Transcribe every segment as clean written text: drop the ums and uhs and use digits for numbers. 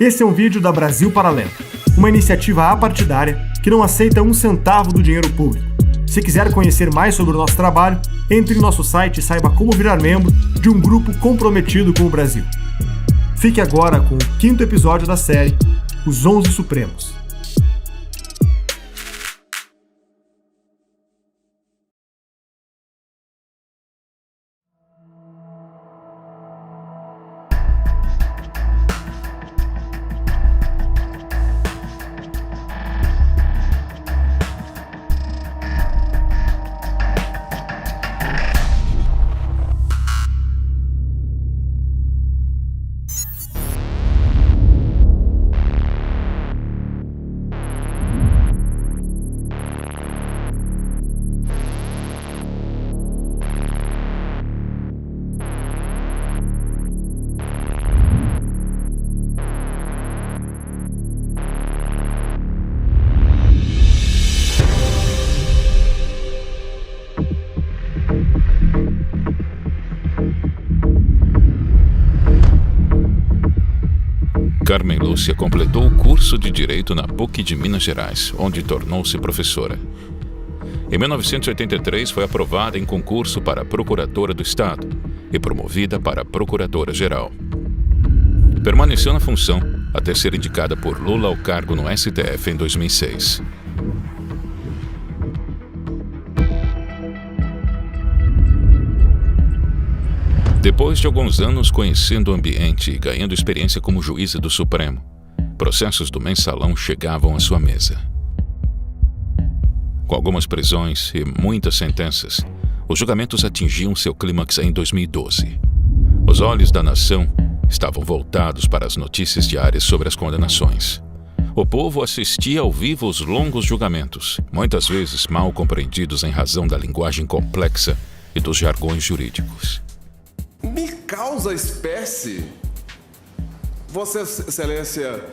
Esse é um vídeo da Brasil Paralelo, uma iniciativa apartidária que não aceita um centavo do dinheiro público. Se quiser conhecer mais sobre o nosso trabalho, entre em nosso site e saiba como virar membro de um grupo comprometido com o Brasil. Fique agora com o 5º episódio da série, Os 11 Supremos. Carmen Lúcia completou o curso de Direito na PUC de Minas Gerais, onde tornou-se professora. Em 1983, foi aprovada em concurso para Procuradora do Estado e promovida para Procuradora-Geral. Permaneceu na função até ser indicada por Lula ao cargo no STF em 2006. Depois de alguns anos conhecendo o ambiente e ganhando experiência como juíza do Supremo, processos do mensalão chegavam à sua mesa. Com algumas prisões e muitas sentenças, os julgamentos atingiam seu clímax em 2012. Os olhos da nação estavam voltados para as notícias diárias sobre as condenações. O povo assistia ao vivo aos longos julgamentos, muitas vezes mal compreendidos em razão da linguagem complexa e dos jargões jurídicos. Me causa espécie, Vossa Excelência,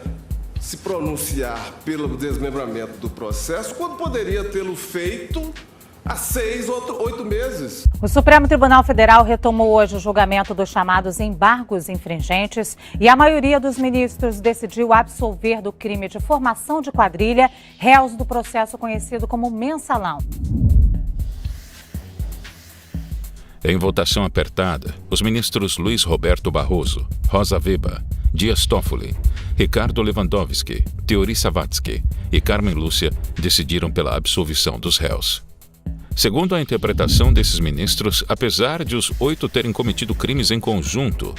se pronunciar pelo desmembramento do processo, quando poderia tê-lo feito há 6 ou 8 meses. O Supremo Tribunal Federal retomou hoje o julgamento dos chamados embargos infringentes e a maioria dos ministros decidiu absolver do crime de formação de quadrilha réus do processo conhecido como mensalão. Em votação apertada, os ministros Luiz Roberto Barroso, Rosa Weber, Dias Toffoli, Ricardo Lewandowski, Teori Savvatsky e Carmen Lúcia decidiram pela absolvição dos réus. Segundo a interpretação desses ministros, apesar de os 8 terem cometido crimes em conjunto,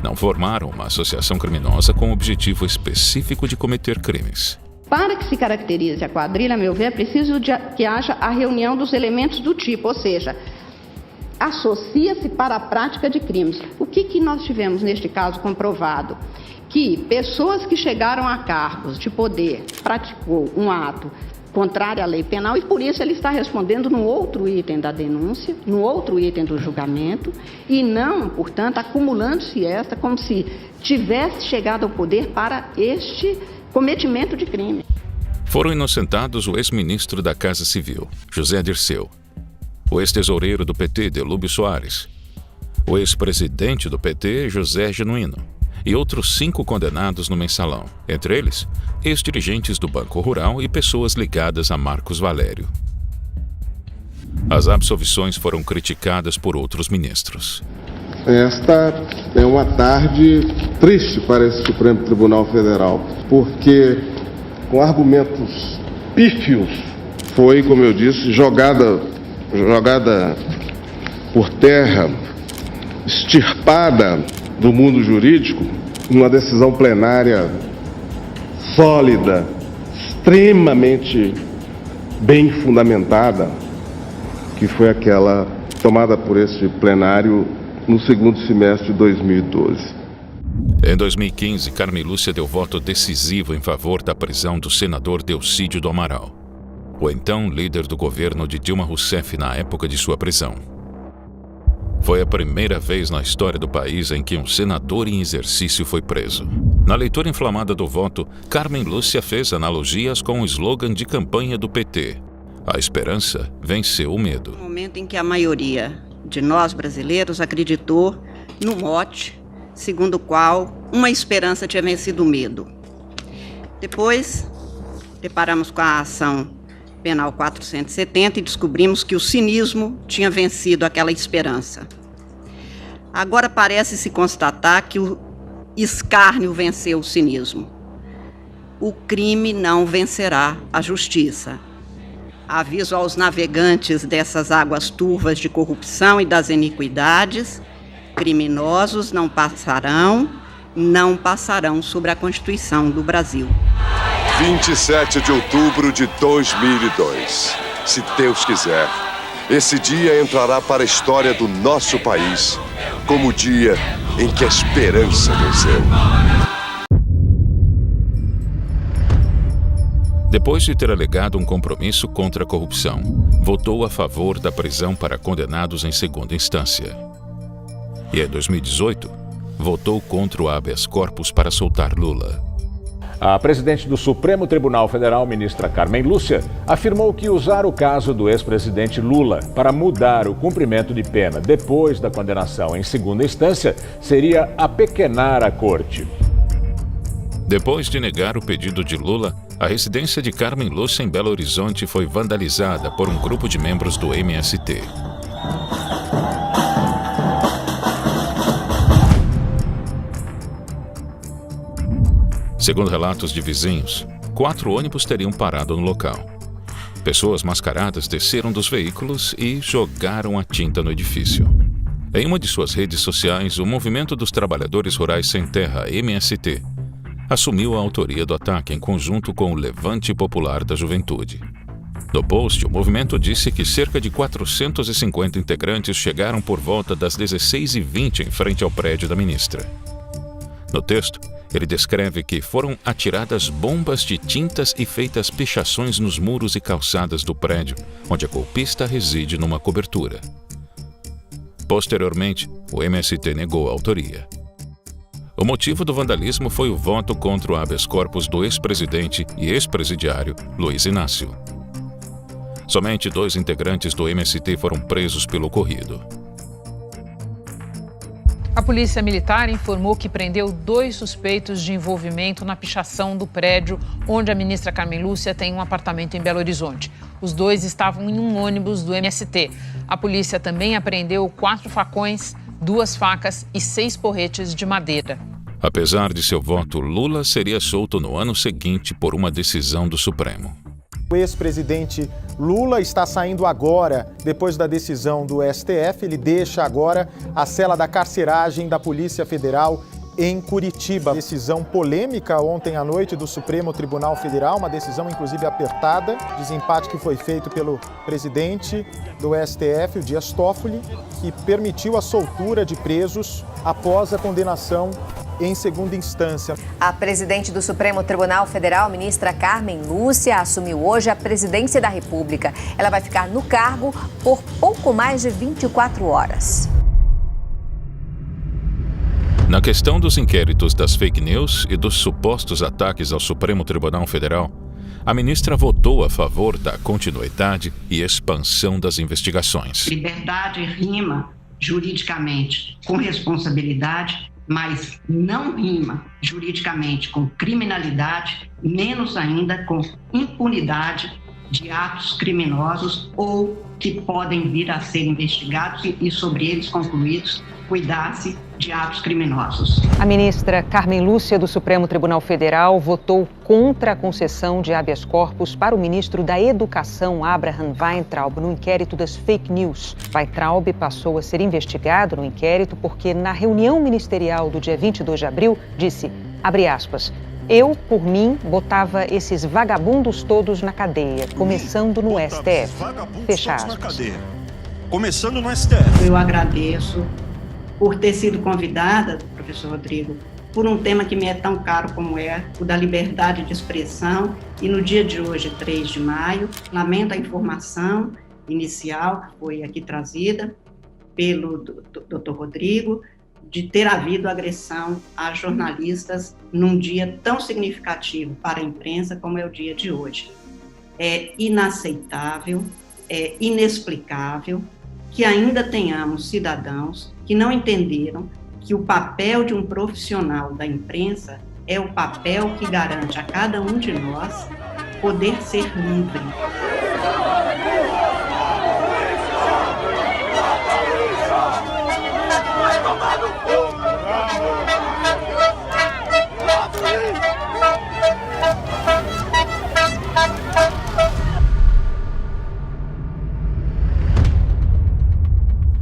não formaram uma associação criminosa com o objetivo específico de cometer crimes. Para que se caracterize a quadrilha, a meu ver, é preciso que haja a reunião dos elementos do tipo, ou seja, associa-se para a prática de crimes. O que nós tivemos neste caso comprovado? Que pessoas que chegaram a cargos de poder praticou um ato contrário à lei penal e por isso ele está respondendo no outro item da denúncia, no outro item do julgamento e não, portanto, acumulando-se esta como se tivesse chegado ao poder para este cometimento de crime. Foram inocentados o ex-ministro da Casa Civil, José Dirceu, o ex-tesoureiro do PT, Delúbio Soares, o ex-presidente do PT, José Genuíno, e outros 5 condenados no mensalão, entre eles, ex-dirigentes do Banco Rural e pessoas ligadas a Marcos Valério. As absolvições foram criticadas por outros ministros. Esta é uma tarde triste para esse Supremo Tribunal Federal, porque com argumentos pífios foi, como eu disse, jogada por terra, extirpada do mundo jurídico, uma decisão plenária sólida, extremamente bem fundamentada, que foi aquela tomada por esse plenário no segundo semestre de 2012. Em 2015, Carmen Lúcia deu voto decisivo em favor da prisão do senador Delcídio do Amaral, o então líder do governo de Dilma Rousseff na época de sua prisão. Foi a primeira vez na história do país em que um senador em exercício foi preso. Na leitura inflamada do voto, Carmen Lúcia fez analogias com o slogan de campanha do PT: a esperança venceu o medo. No momento em que a maioria de nós brasileiros acreditou no mote segundo o qual uma esperança tinha vencido o medo. Depois, deparamos com a ação penal 470 e descobrimos que o cinismo tinha vencido aquela esperança. Agora parece-se constatar que o escárnio venceu o cinismo. O crime não vencerá a justiça. Aviso aos navegantes dessas águas turvas de corrupção e das iniquidades: criminosos não passarão sobre a Constituição do Brasil. 27 de outubro de 2002. Se Deus quiser, esse dia entrará para a história do nosso país como o dia em que a esperança venceu. Depois de ter alegado um compromisso contra a corrupção, votou a favor da prisão para condenados em segunda instância. E em 2018, votou contra o habeas corpus para soltar Lula. A presidente do Supremo Tribunal Federal, ministra Carmen Lúcia, afirmou que usar o caso do ex-presidente Lula para mudar o cumprimento de pena depois da condenação em segunda instância seria apequenar a corte. Depois de negar o pedido de Lula, a residência de Carmen Lúcia em Belo Horizonte foi vandalizada por um grupo de membros do MST. Segundo relatos de vizinhos, 4 ônibus teriam parado no local. Pessoas mascaradas desceram dos veículos e jogaram a tinta no edifício. Em uma de suas redes sociais, o Movimento dos Trabalhadores Rurais Sem Terra, MST, assumiu a autoria do ataque em conjunto com o Levante Popular da Juventude. No post, o movimento disse que cerca de 450 integrantes chegaram por volta das 16h20 em frente ao prédio da ministra. No texto, ele descreve que foram atiradas bombas de tintas e feitas pichações nos muros e calçadas do prédio, onde a golpista reside numa cobertura. Posteriormente, o MST negou a autoria. O motivo do vandalismo foi o voto contra o habeas corpus do ex-presidente e ex-presidiário Luiz Inácio. Somente 2 integrantes do MST foram presos pelo ocorrido. A Polícia Militar informou que prendeu 2 suspeitos de envolvimento na pichação do prédio onde a ministra Carmen Lúcia tem um apartamento em Belo Horizonte. Os 2 estavam em um ônibus do MST. A polícia também apreendeu 4 facões, 2 facas e 6 porretes de madeira. Apesar de seu voto, Lula seria solto no ano seguinte por uma decisão do Supremo. O ex-presidente Lula está saindo agora, depois da decisão do STF. Ele deixa agora a cela da carceragem da Polícia Federal em Curitiba. Decisão polêmica ontem à noite do Supremo Tribunal Federal, uma decisão inclusive apertada, desempate que foi feito pelo presidente do STF, o Dias Toffoli, que permitiu a soltura de presos após a condenação em segunda instância. A presidente do Supremo Tribunal Federal, ministra Carmen Lúcia, assumiu hoje a presidência da República. Ela vai ficar no cargo por pouco mais de 24 horas. Na questão dos inquéritos das fake news e dos supostos ataques ao Supremo Tribunal Federal, a ministra votou a favor da continuidade e expansão das investigações. Liberdade rima juridicamente com responsabilidade, mas não rima juridicamente com criminalidade, menos ainda com impunidade de atos criminosos ou que podem vir a ser investigados e sobre eles concluídos, cuidar-se de atos criminosos. A ministra Carmen Lúcia do Supremo Tribunal Federal votou contra a concessão de habeas corpus para o ministro da Educação, Abraham Weintraub, no inquérito das fake news. Weintraub passou a ser investigado no inquérito porque, na reunião ministerial do dia 22 de abril, disse, abre aspas, eu, por mim, botava esses vagabundos todos na cadeia, começando no STF. Fecha aspas. Começando no STF. Eu agradeço por ter sido convidada, professor Rodrigo, por um tema que me é tão caro como é o da liberdade de expressão. E no dia de hoje, 3 de maio, lamento a informação inicial que foi aqui trazida pelo Dr. Rodrigo, de ter havido agressão a jornalistas num dia tão significativo para a imprensa como é o dia de hoje. É inaceitável, é inexplicável que ainda tenhamos cidadãos que não entenderam que o papel de um profissional da imprensa é o papel que garante a cada um de nós poder ser livre.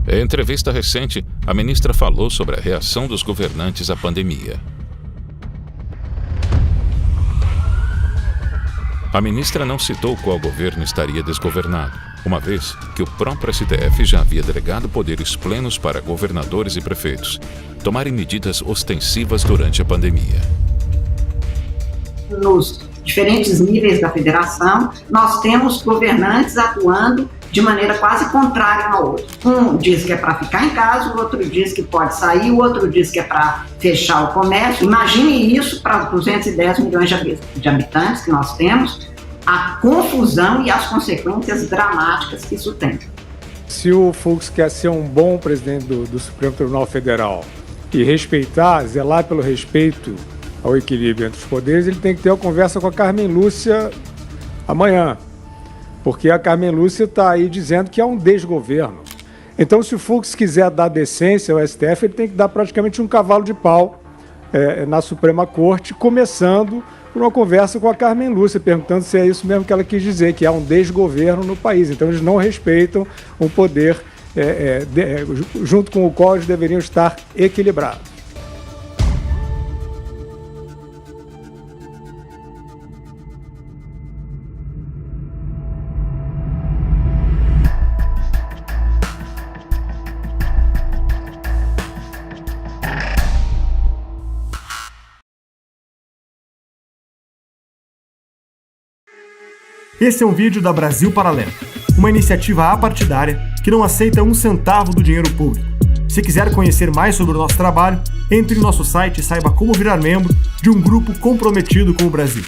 Em entrevista recente, a ministra falou sobre a reação dos governantes à pandemia. A ministra não citou qual governo estaria desgovernado, uma vez que o próprio STF já havia delegado poderes plenos para governadores e prefeitos tomarem medidas ostensivas durante a pandemia. Nos diferentes níveis da federação, nós temos governantes atuando de maneira quase contrária um ao outro. Um diz que é para ficar em casa, o outro diz que pode sair, o outro diz que é para fechar o comércio. Imagine isso para 210 milhões de habitantes que nós temos, a confusão e as consequências dramáticas que isso tem. Se o Fux quer ser um bom presidente do Supremo Tribunal Federal e respeitar, zelar pelo respeito ao equilíbrio entre os poderes, ele tem que ter uma conversa com a Carmen Lúcia amanhã. Porque a Carmen Lúcia está aí dizendo que é um desgoverno. Então, se o Fux quiser dar decência ao STF, ele tem que dar praticamente um cavalo de pau na Suprema Corte, começando por uma conversa com a Carmen Lúcia, perguntando se é isso mesmo que ela quis dizer, que há um desgoverno no país. Então, eles não respeitam um poder junto com o qual eles deveriam estar equilibrados. Esse é um vídeo da Brasil Paralelo, uma iniciativa apartidária que não aceita um centavo do dinheiro público. Se quiser conhecer mais sobre o nosso trabalho, entre no nosso site e saiba como virar membro de um grupo comprometido com o Brasil.